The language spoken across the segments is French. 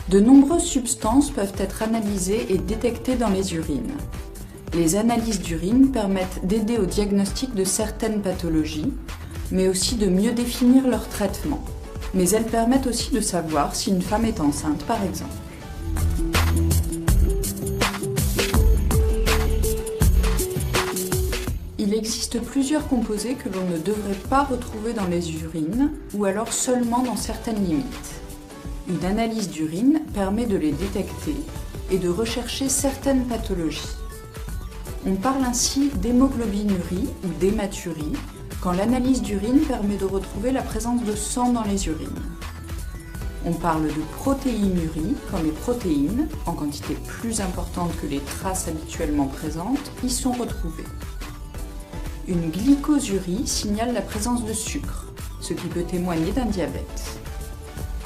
De nombreuses substances peuvent être analysées et détectées dans les urines. Les analyses d'urine permettent d'aider au diagnostic de certaines pathologies, mais aussi de mieux définir leur traitement. Mais elles permettent aussi de savoir si une femme est enceinte, par exemple. Il existe plusieurs composés que l'on ne devrait pas retrouver dans les urines, ou alors seulement dans certaines limites. Une analyse d'urine permet de les détecter et de rechercher certaines pathologies. On parle ainsi d'hémoglobinurie ou d'hématurie quand l'analyse d'urine permet de retrouver la présence de sang dans les urines. On parle de protéinurie quand les protéines, en quantité plus importante que les traces habituellement présentes, y sont retrouvées. Une glycosurie signale la présence de sucre, ce qui peut témoigner d'un diabète.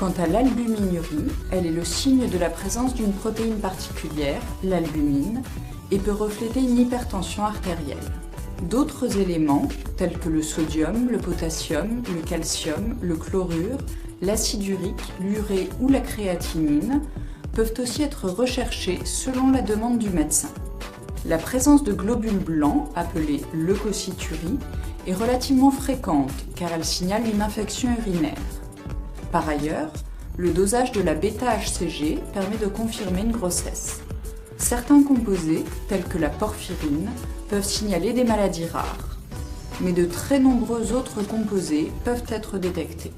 Quant à l'albuminurie, elle est le signe de la présence d'une protéine particulière, l'albumine, et peut refléter une hypertension artérielle. D'autres éléments, tels que le sodium, le potassium, le calcium, le chlorure, l'acide urique, l'urée ou la créatinine, peuvent aussi être recherchés selon la demande du médecin. La présence de globules blancs, appelés leucocyturies, est relativement fréquente car elle signale une infection urinaire. Par ailleurs, le dosage de la β-HCG permet de confirmer une grossesse. Certains composés, tels que la porphyrine, peuvent signaler des maladies rares, mais de très nombreux autres composés peuvent être détectés.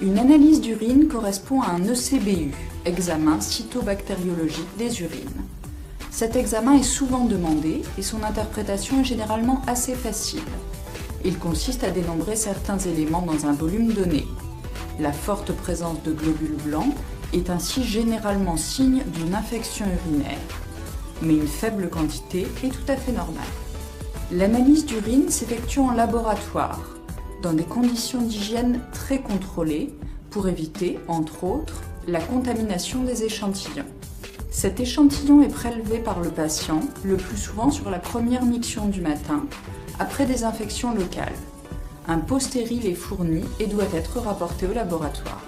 Une analyse d'urine correspond à un ECBU, examen cytobactériologique des urines. Cet examen est souvent demandé et son interprétation est généralement assez facile. Il consiste à dénombrer certains éléments dans un volume donné. La forte présence de globules blancs est ainsi généralement signe d'une infection urinaire, mais une faible quantité est tout à fait normale. L'analyse d'urine s'effectue en laboratoire, dans des conditions d'hygiène très contrôlées, pour éviter, entre autres, la contamination des échantillons. Cet échantillon est prélevé par le patient, le plus souvent sur la première miction du matin, après des infections locales. Un pot stérile est fourni et doit être rapporté au laboratoire.